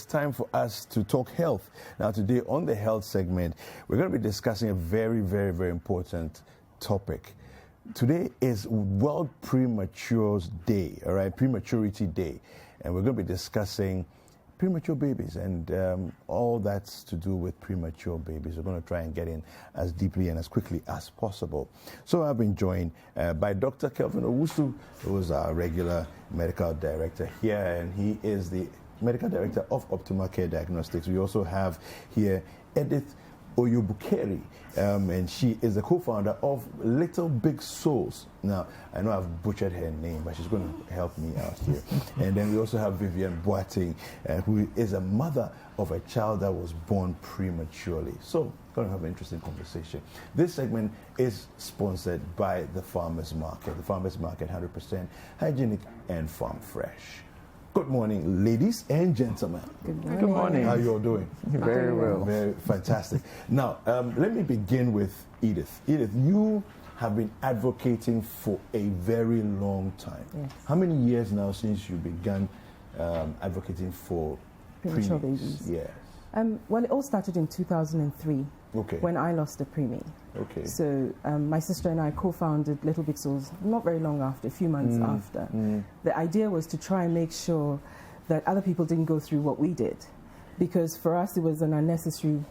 time for us to talk health. Now, today on the health segment, we're going to be discussing a very, very, very important topic. Today is World Premature Day, all right, Prematurity Day, and we're going to be discussing premature babies and all that's to do with premature babies. We're going to try and get in as deeply and as quickly as possible. So I've been joined by Dr. Kelvin Owusu, who is our regular medical director here, and he is the medical director of Optimal Care Diagnostics. We also have here Edith Oyubukeri, and she is the co-founder of Little Big Souls. Now, I know I've butchered her name, but she's going to help me out here. And then we also have Vivian Boateng, who is a mother of a child that was born prematurely. So, going to have an interesting conversation. This segment is sponsored by the Farmers Market. The Farmers Market, 100% hygienic and farm fresh. Good morning, ladies and gentlemen. Good morning. Good morning. How are you all doing? Very well. Very fantastic. Now, let me begin with Edith. Edith, you have been advocating for a very long time. Yes. How many years now since you began advocating for Premature preemies? babies. Yes. Well, it all started in 2003 Okay. when I lost a preemie. Okay. So my sister and I co-founded Little Big Souls not very long after, a few months after. The idea was to try and make sure that other people didn't go through what we did, because for us it was an unnecessary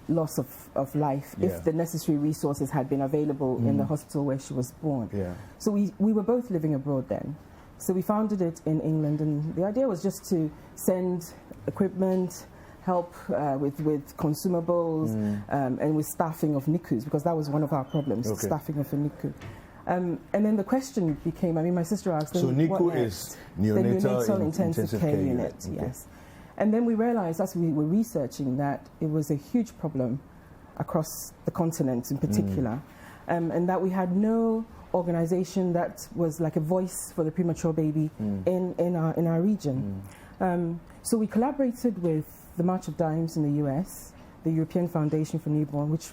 loss of life if the necessary resources had been available in the hospital where she was born. Yeah. So we were both living abroad then. So we founded it in England, and the idea was just to send equipment, help with consumables, and with staffing of NICUs, because that was one of our problems, staffing of a NICU. And then the question became, I mean, my sister asked, So what NICU next? is neonatal intensive care unit, Okay. yes. And then we realized, as we were researching, that it was a huge problem across the continent in particular, and that we had no organization that was like a voice for the premature baby in our region. So we collaborated with the March of Dimes in the US, the European Foundation for Newborn, which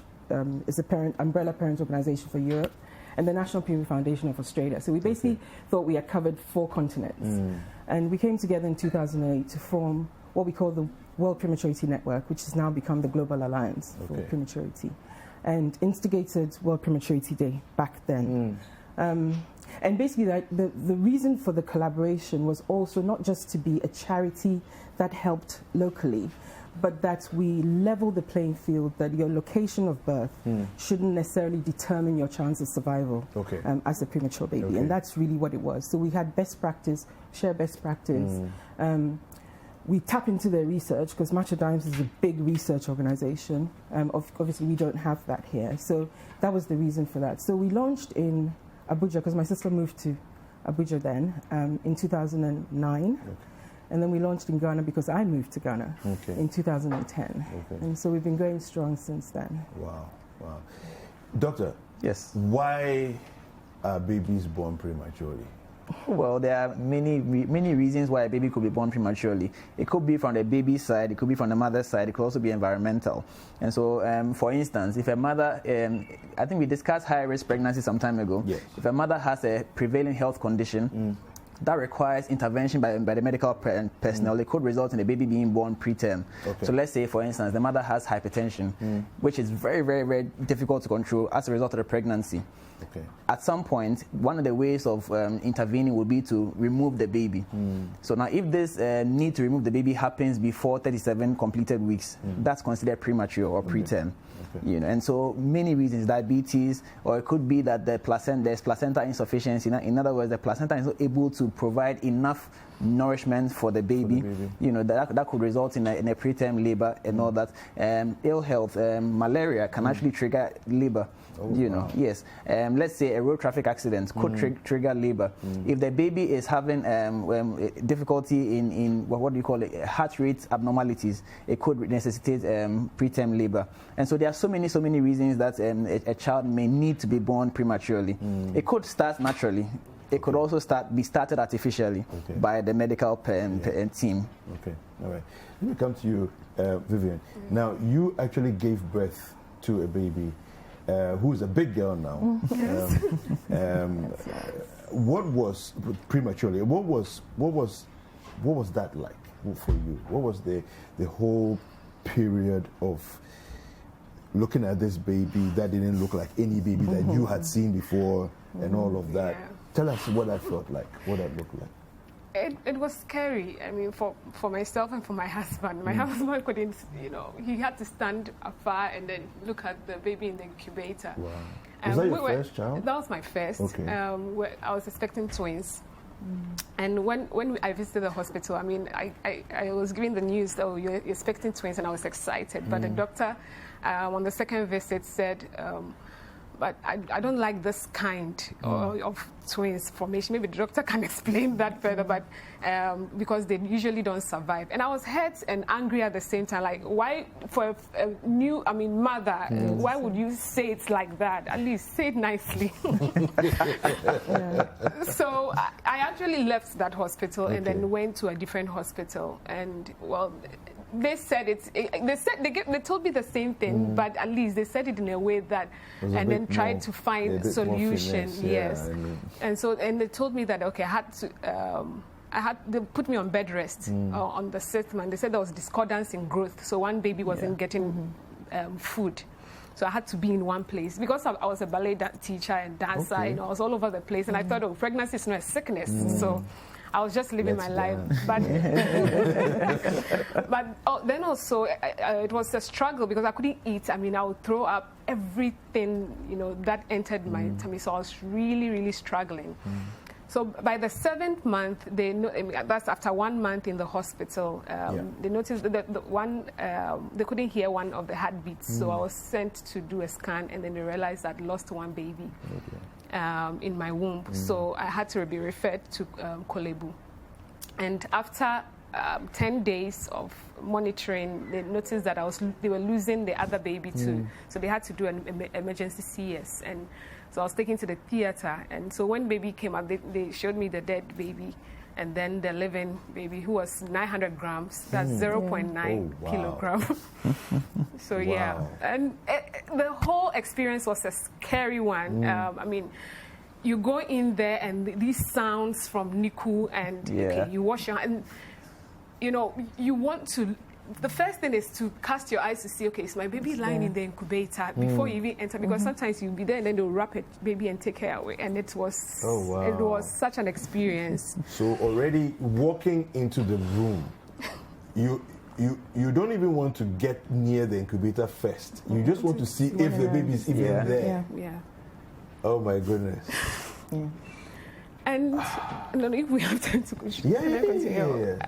is a umbrella parent organization for Europe, and the National Preemie Foundation of Australia. So we basically thought we had covered 4 continents. And we came together in 2008 to form what we call the World Prematurity Network, which has now become the Global Alliance for Prematurity, and instigated World Prematurity Day back then. And basically the reason for the collaboration was also not just to be a charity that helped locally, but that we level the playing field, that your location of birth shouldn't necessarily determine your chance of survival as a premature baby. And that's really what it was. So we had best practice, share best practice. We tap into their research, because March of Dimes is a big research organization. Obviously, we don't have that here. So that was the reason for that. So we launched in Abuja, because my sister moved to Abuja then, in 2009. And then we launched in Ghana because I moved to Ghana in 2010. And so we've been going strong since then. Wow, wow. Doctor, Yes. why are babies born prematurely? Well, there are many reasons why a baby could be born prematurely. It could be from the baby's side, it could be from the mother's side, it could also be environmental. And so, for instance, if a mother, I think we discussed high-risk pregnancy some time ago. Yes. If a mother has a prevailing health condition that requires intervention by the medical personnel, it could result in the baby being born preterm. So let's say, for instance, the mother has hypertension, which is very, very, very difficult to control as a result of the pregnancy. At some point, one of the ways of intervening would be to remove the baby. So now, if this need to remove the baby happens before 37 completed weeks, that's considered premature or preterm. You know, and so many reasons, diabetes, or it could be that there's placenta insufficiency. In other words, the placenta is not able to provide enough nourishment for the baby. You know, that could result in a preterm labor and all that. Ill health, malaria can actually trigger labor. Yes. Let's say a road traffic accident could trigger labor. If the baby is having difficulty in what do you call it, heart rate abnormalities, it could necessitate preterm labor. And so there are so many reasons that a child may need to be born prematurely. It could start naturally. It could also be started artificially by the medical team. Okay, all right. Let me come to you, Vivian. Now, you actually gave birth to a baby who's a big girl now. What was prematurely? What was that like? for you? What was the whole period of looking at this baby that didn't look like any baby that you had seen before and all of that? Yeah. Tell us what that felt like, what that looked like. It was scary. I mean, for myself and for my husband. My husband couldn't, he had to stand afar and then look at the baby in the incubator. Wow. Was that your first child? That was my first. Okay. I was expecting twins. And when I visited the hospital, I mean, I was given the news that you're expecting twins, and I was excited. But the doctor, on the second visit, said, but I don't like this kind of twins formation. Maybe the doctor can explain that further, but because they usually don't survive. And I was hurt and angry at the same time. Like, why, for a new, mother, why would you say it like that? At least say it nicely. So I actually left that hospital and then went to a different hospital. And, well, they said they told me the same thing, but at least they said it in a way that, and then tried to find a solution. Yes, and they told me that they put me on bed rest on the 6th month. They said there was discordance in growth, so one baby wasn't getting food. So I had to be in one place. Because I was a ballet teacher and dancer, I was all over the place. And I thought, pregnancy is not a sickness. So I was just living my life. But, then also, it was a struggle because I couldn't eat. I mean, I would throw up everything, that entered my tummy. So I was really, really struggling. So by the 7th month, that's after 1 month in the hospital, they noticed that they couldn't hear one of the heartbeats. So I was sent to do a scan, and then they realized I'd lost one baby in my womb. So I had to be referred to Kolebu. And after 10 days of monitoring, they noticed that they were losing the other baby too. So they had to do an emergency CS. And so I was taken to the theater, and so when baby came up, they showed me the dead baby, and then the living baby who was 900 grams. That's 0.9 kilogram. So and the whole experience was a scary one. I mean, you go in there and these sounds from NICU, and you wash your hands, and you want to. The first thing is to cast your eyes to see, is my baby lying in the incubator before you even enter? Because sometimes you'll be there and then they'll wrap it, baby, and take her away. And it was such an experience. So already walking into the room, you don't even want to get near the incubator first. You just want to see if the baby is even there. Yeah. Oh my goodness. And I don't know if we have time to continue. Yeah.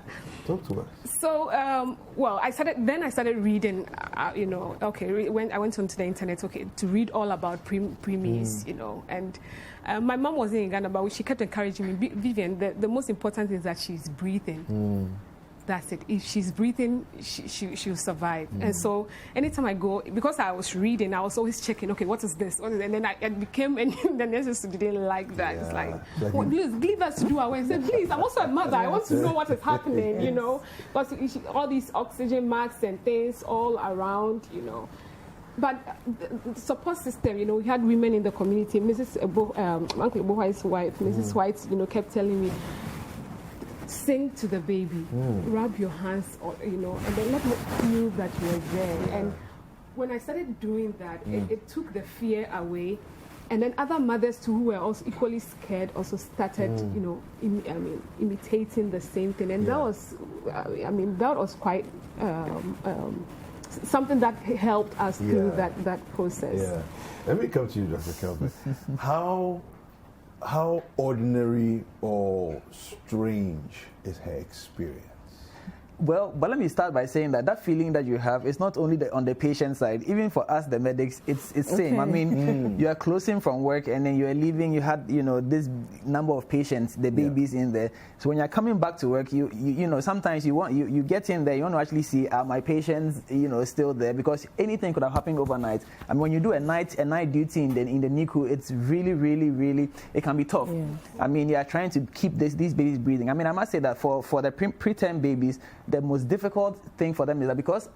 Talk to us. So, I started reading, when I went onto the internet, to read all about preemies, and my mom wasn't in Ghana, but she kept encouraging me, Vivian, the most important is that she's breathing. That's it. If she's breathing, she'll survive. And so anytime I go, because I was reading, I was always checking, what is this? And then I became, and the nurses didn't like that. It's like, please, leave us to do our work. I said, please, I'm also a mother. I want to know what is happening, Because all these oxygen masks and things all around, But the support system, we had women in the community. Uncle Bohai's wife, Mrs. White, kept telling me, sing to the baby, rub your hands, and then let me feel that you're there. And when I started doing that, it took the fear away. And then other mothers too, who were also equally scared, also started, imitating the same thing. And that was quite something that helped us through that process. Yeah. Let me come to you, Dr. Kelvin. How ordinary or strange is her experience? Well, but let me start by saying that feeling that you have is not only on the patient side. Even for us, the medics, it's same. I mean, you are closing from work and then you are leaving. You had, this number of patients, the babies in there. So when you're coming back to work, you sometimes you get in there, you want to actually see are my patients, still there, because anything could have happened overnight. I mean, when you do a night duty in the NICU, it's really, really, really, it can be tough. Yeah. I mean, you are trying to keep these babies breathing. I mean, I must say that for the preterm babies, the most difficult thing for them is that because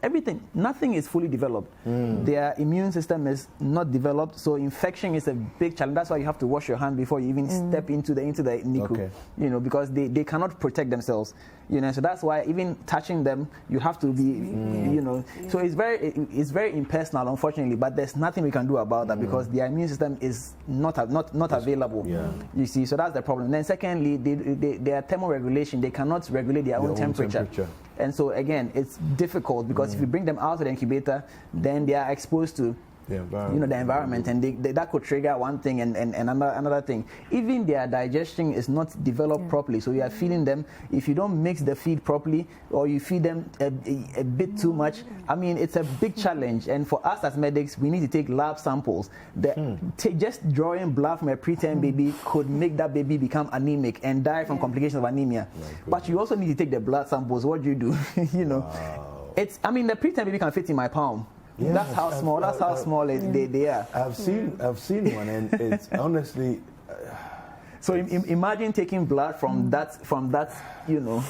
nothing is fully developed, their immune system is not developed, so infection is a big challenge. That's why you have to wash your hand before you even step into the NICU, you know, because they cannot protect themselves, you know. So that's why even touching them, you have to be, you know. So it's very impersonal, unfortunately. But there's nothing we can do about that because their immune system is not available. You see, so that's the problem. Then secondly, their thermoregulation, they cannot regulate their own temperature. And so again, it's difficult because if you bring them out of the incubator, then they are exposed to the environment, and that could trigger one thing and another thing. Even their digestion is not developed properly, so you are feeding them. If you don't mix the feed properly, or you feed them a bit too much, I mean, it's a big challenge. And for us as medics, we need to take lab samples. Just drawing blood from a preterm baby could make that baby become anemic and die from complications of anemia. But you also need to take the blood samples. What do you do? You know, I mean, the preterm baby can fit in my palm. Yeah, that's how small. That's how small they are. I've seen one, and it's honestly. So imagine taking blood from that you know,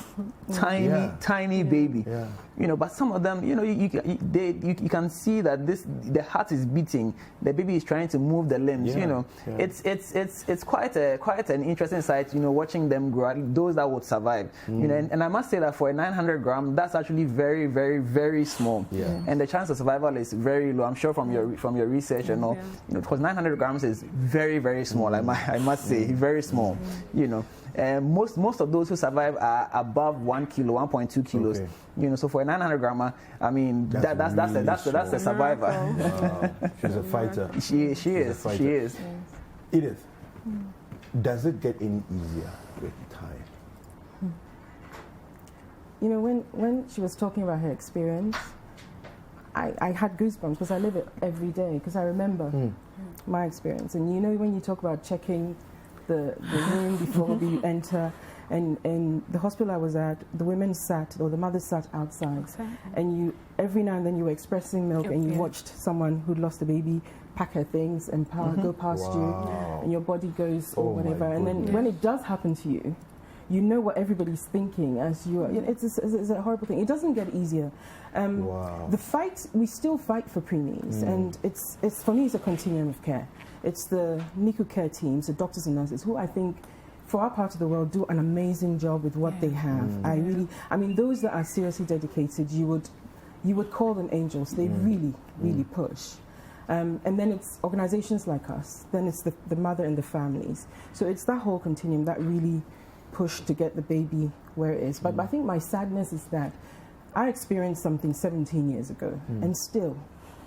tiny baby. Yeah. You know, but some of them, you know, you can see that the heart is beating. The baby is trying to move the limbs. You know, it's quite an interesting sight. You know, watching them grow. Those that would survive. You know, and I must say that for a 900 gram, that's actually very, very, very small. Yeah. And the chance of survival is very low. I'm sure from your research and all. You know, because 900 grams is very, very small. I must say, very small. You know. Most of those who survive are above 1 kilo, 1.2 kilos. Okay. You know, so for a 900 grammer, I mean, that's a survivor. Wow. She's a fighter. She is. Edith, does it get any easier with time? You know, when she was talking about her experience, I had goosebumps because I live it every day, because I remember my experience. And you know, when you talk about checking the room before we enter, and the hospital I was at, the women sat, or the mothers sat outside, and every now and then you were expressing milk, and you watched someone who'd lost a baby pack her things and go past you, and your body goes or whatever. And then when it does happen to you, you know what everybody's thinking as you are. You know, it's a horrible thing. It doesn't get easier. The fight, we still fight for preemies, and it's for me, it's a continuum of care. It's the NICU care teams, the doctors and nurses, who I think, for our part of the world, do an amazing job with what they have. I mean, those that are seriously dedicated, you would call them angels. They really push. And then it's organizations like us. Then it's the mother and the families. So it's that whole continuum that really push to get the baby where it is. But I think my sadness is that I experienced something 17 years ago, and still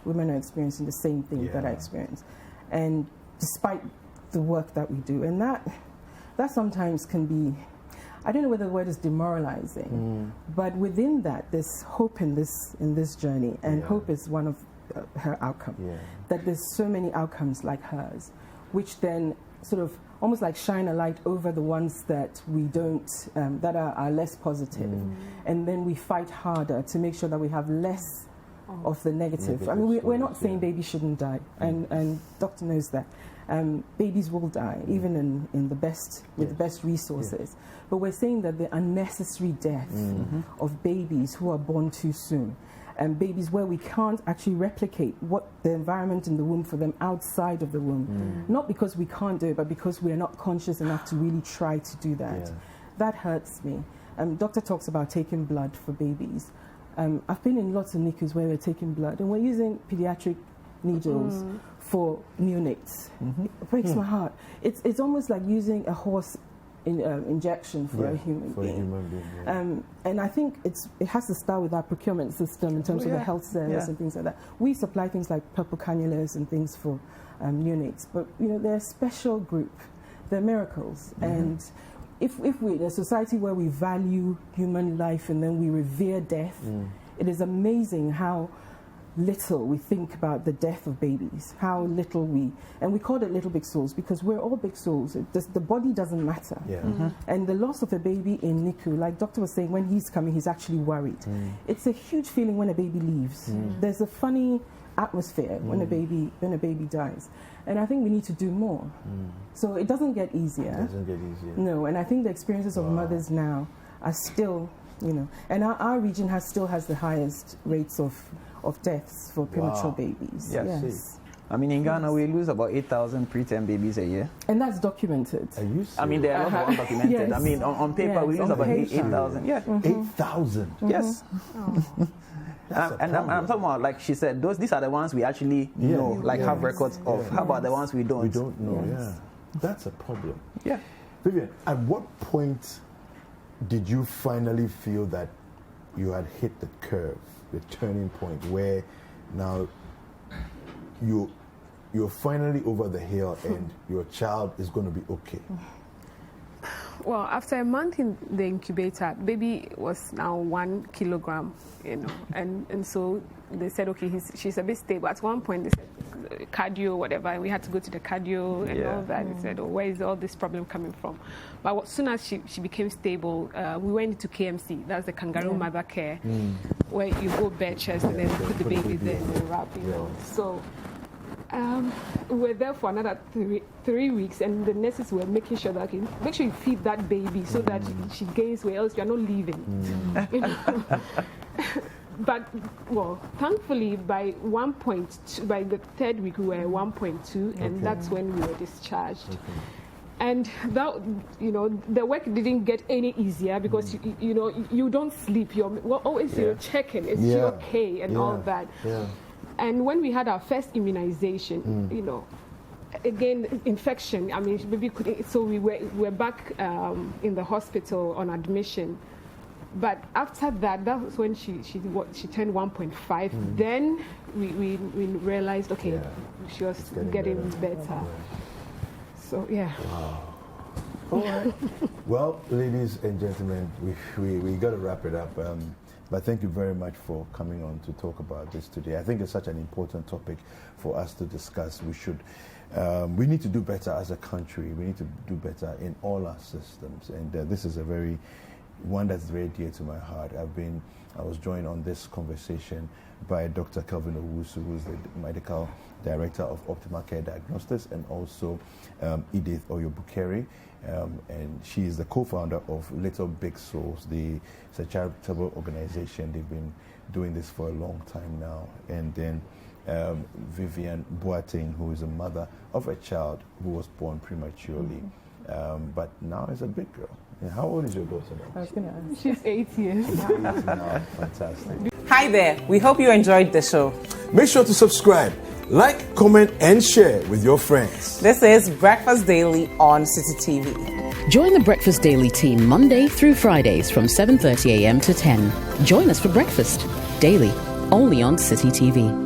women are experiencing the same thing that I experienced. And despite the work that we do, and that sometimes can be, I don't know whether the word is demoralizing, but within that there's hope in this journey, and hope is one of her outcome. That there's so many outcomes like hers, which then sort of almost like shine a light over the ones that we don't, that are less positive, and then we fight harder to make sure that we have less of the negative. I mean, we're not saying babies shouldn't die, and doctor knows that. Babies will die, even in the best, with the best resources. But we're saying that the unnecessary death of babies who are born too soon, and babies where we can't actually replicate what the environment in the womb for them outside of the womb. Not because we can't do it, but because we're not conscious enough to really try to do that. That hurts me. Doctor talks about taking blood for babies. I've been in lots of NICUs where we're taking blood, and we're using pediatric needles for neonates. It breaks my heart. It's almost like using a horse injection for a human being. And I think it has to start with our procurement system in terms of the health service and things like that. We supply things like purple cannulas and things for neonates, but you know, they're a special group. They're miracles. And if we're in a society where we value human life and then we revere death, it is amazing how little we think about the death of babies, how little and we call it little big souls because we're all big souls. The body doesn't matter. And the loss of a baby in NICU, like doctor was saying, when he's coming, he's actually worried. It's a huge feeling when a baby leaves. There's a funny atmosphere when a baby dies. And I think we need to do more. So it doesn't get easier. It doesn't get easier. No, and I think the experiences of mothers now are still You know, and our region still has the highest rates of deaths for premature babies. Yes. I mean, in Ghana, we lose about 8,000 preterm babies a year. And that's documented. Are you serious? I mean, there are a lot of undocumented. Yes. I mean, on paper, we lose about 8,000. Yeah. 8,000? Yes. And I'm talking about, like she said, these are the ones we actually know, have records of. How about the ones we don't? We don't know, That's a problem. Yeah. Vivian, at what point did you finally feel that you had hit the curve, the turning point, where now you're finally over the hill and your child is going to be okay? Well, after a month in the incubator, baby was now 1 kilogram, you know, and so they said, okay, she's a bit stable. At one point, they said cardio, whatever, and we had to go to the cardio and all that. They said, oh, where is all this problem coming from? But as soon as she became stable, we went into KMC. That's the kangaroo mother care, where you go bare chest and then put the baby there and then wrap, you know. So we were there for another 3 weeks, and the nurses were making sure that, okay, make sure you feed that baby so that she gains weight, else you're not leaving. You know? But, well, thankfully, by the third week, we were at 1.2, and that's when we were discharged. Okay. And that, you know, the work didn't get any easier because, you know, you don't sleep. You're always you're checking, is she okay, and all that. Yeah. And when we had our first immunization, you know, again, infection, I mean, baby couldn't, so we were back in the hospital on admission. But after that was when she turned 1.5. Then we realized, okay, she was getting better. So, yeah. Wow. All right. Well, ladies and gentlemen, we got to wrap it up. But thank you very much for coming on to talk about this today. I think it's such an important topic for us to discuss. We need to do better as a country. We need to do better in all our systems. And this is one that's very dear to my heart. I was joined on this conversation by Dr. Kelvin Owusu, who is the medical director of Optimal Care Diagnostics, and also Edith Oyobukere, and she is the co-founder of Little Big Souls. It's a charitable organization. They've been doing this for a long time now. And then Vivian Boateng, who is a mother of a child who was born prematurely, but now is a big girl. And how old is your daughter now? I was going to ask. She's 8 years. She's 8 now. Fantastic. Hi there. We hope you enjoyed the show. Make sure to subscribe, like, comment, and share with your friends. This is Breakfast Daily on Citi TV. Join the Breakfast Daily team Monday through Fridays from 7:30 a.m. to 10. Join us for breakfast daily, only on Citi TV.